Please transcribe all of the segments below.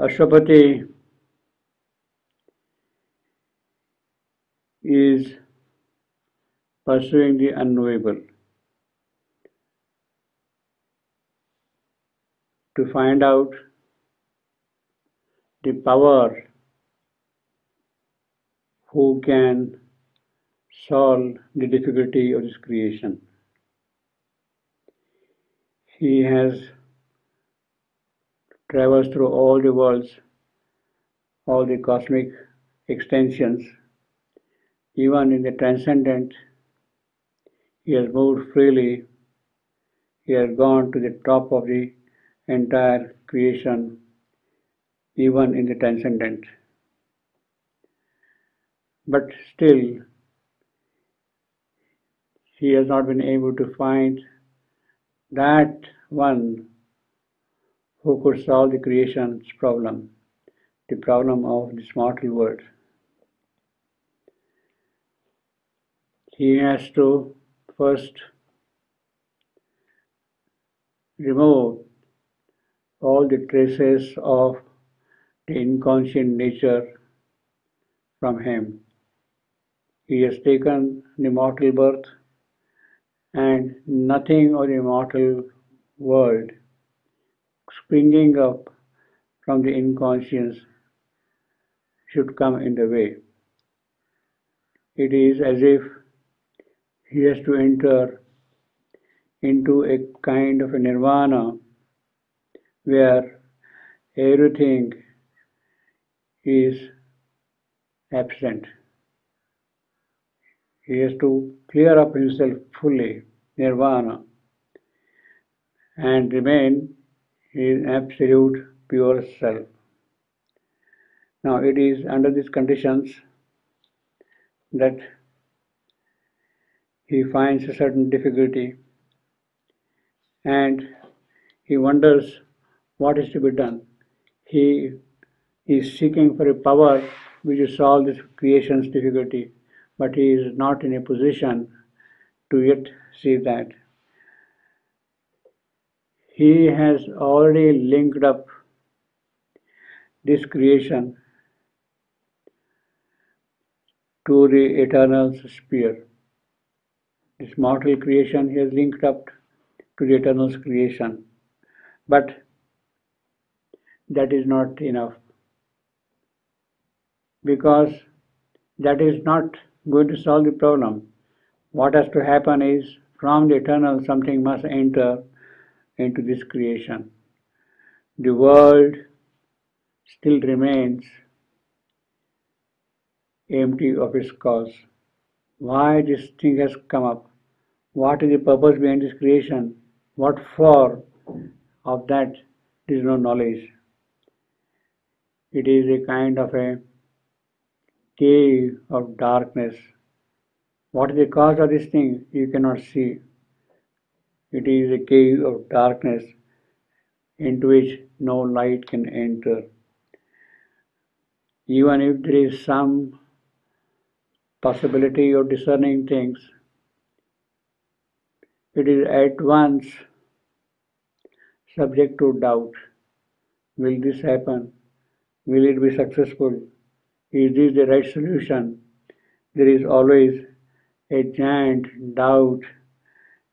Ashwapati is pursuing the unknowable to find out the power who can solve the difficulty of this creation. He has traversed through all the worlds, all the cosmic extensions, even in the transcendent. He has moved freely. He has gone to the top of the entire creation, even in the transcendent. But still, he has not been able to find that one who could solve the creation's problem, the problem of this mortal world. He has to first remove all the traces of the inconscient nature from him. He has taken the mortal birth, and nothing of the mortal world springing up from the inconscience should come in the way. It is as if he has to enter into a kind of a nirvana where everything is absent. He has to clear up himself fully, nirvana, and remain in absolute pure self. Now it is under these conditions that he finds a certain difficulty and he wonders what is to be done. He is seeking for a power which will solve this creation's difficulty, but he is not in a position to yet see that. He has already linked up this creation to the eternal sphere. This mortal creation he has linked up to the eternal creation. But that is not enough, because that is not going to solve the problem. What has to happen is from the eternal something must enter into this creation. The world still remains empty of its cause. Why this thing has come up? What is the purpose behind this creation? What for? Of that there is no knowledge. It is a kind of a cave of darkness. What is the cause of this thing? You cannot see. It is a cave of darkness into which no light can enter. Even if there is some possibility of discerning things, it is at once subject to doubt. Will this happen? Will it be successful? Is this the right solution? There is always a giant doubt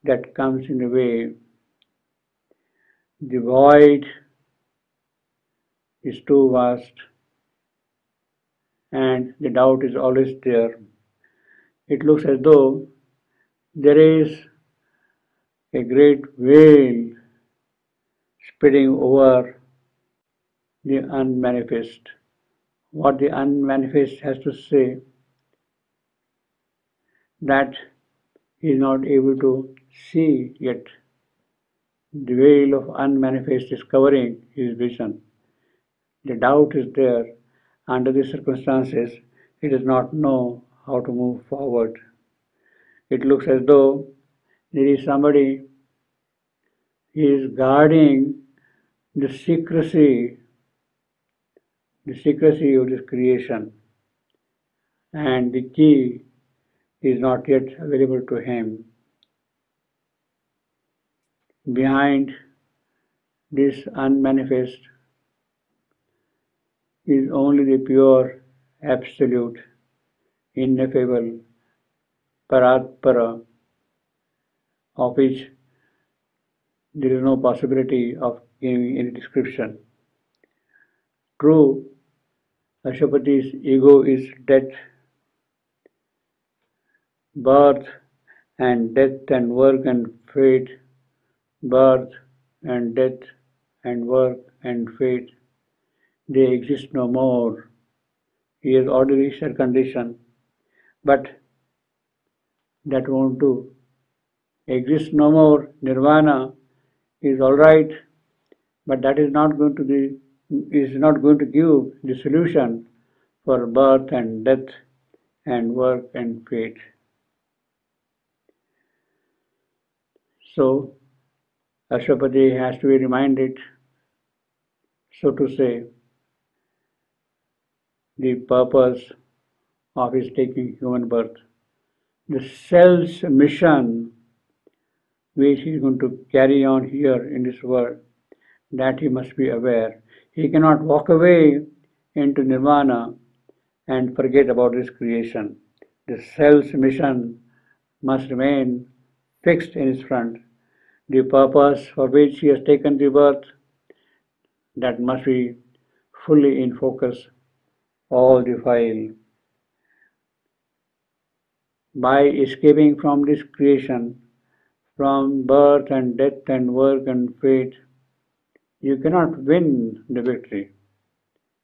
that comes in the way. The void is too vast and the doubt is always there. It looks as though there is a great veil spreading over the unmanifest. What the unmanifest has to say, that he is not able to see yet. The veil of unmanifest is covering his vision. The doubt is there. Under these circumstances, he does not know how to move forward. It looks as though there is somebody, he is guarding the secrecy of this creation, and the key is not yet available to him. Behind this unmanifest, is only the pure, absolute, ineffable Paratpara, of which there is no possibility of giving any description. True, Ashwapati's ego is death, birth and death and work and fate, birth and death and work and fate. They exist no more. He has already reached that condition, but that won't do. Exist no more, nirvana is all right, but that is not going to give the solution for birth and death and work and fate. So Ashwapati has to be reminded, so to say, the purpose of his taking human birth, the cell's mission which he is going to carry on here in this world, that he must be aware. He cannot walk away into nirvana and forget about his creation. The cell's mission must remain fixed in his front. The purpose for which he has taken the birth, that must be fully in focus all the while. By escaping from this creation, from birth and death and work and fate, you cannot win the victory.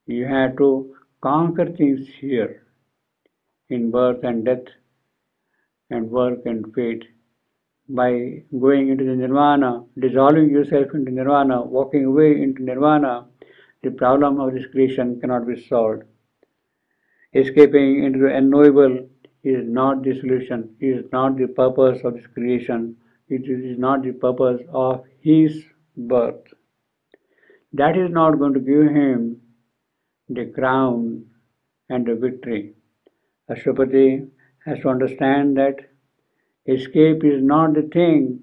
You have to conquer things here in birth and death and work and fate. By going into the nirvana, dissolving yourself into nirvana, walking away into nirvana, the problem of this creation cannot be solved. Escaping into the unknowable is not the solution, is not the purpose of this creation, it is not the purpose of his birth. That is not going to give him the crown and the victory. Ashwapati has to understand that escape is not the thing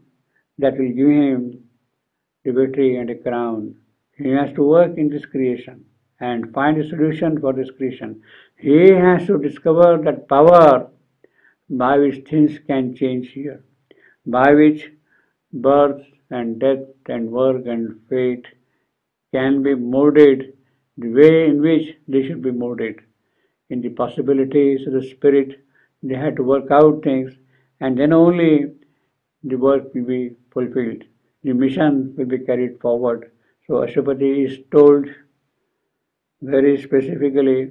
that will give him the victory and the crown. He has to work in this creation and find a solution for this creation. He has to discover that power by which things can change here, by which birth and death and work and fate can be molded the way in which they should be molded. In the possibilities of the spirit, they had to work out things, and then only the work will be fulfilled. The mission will be carried forward. So Ashwapati is told very specifically,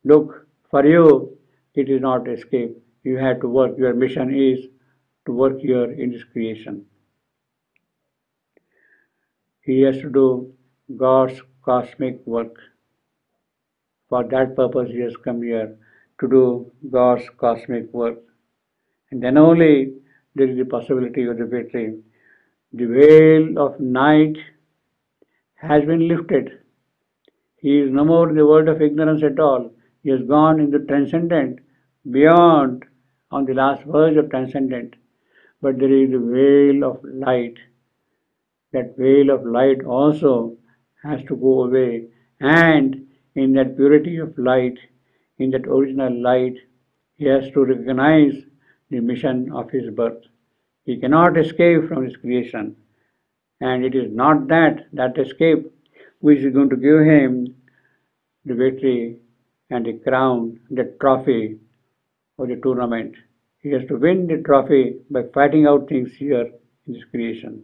look, for you, it is not escape. You have to work. Your mission is to work here in this creation. He has to do God's cosmic work. For that purpose, he has come here to do God's cosmic work. And then only there is the possibility of the victory. The veil of night has been lifted. He is no more in the world of ignorance at all. He has gone into transcendent, beyond, on the last verge of transcendent. But there is a veil of light. That veil of light also has to go away. And in that purity of light, in that original light, he has to recognize the mission of his birth. He cannot escape from his creation. And it is not that escape which is going to give him the victory and the crown, the trophy of the tournament. He has to win the trophy by fighting out things here in this creation.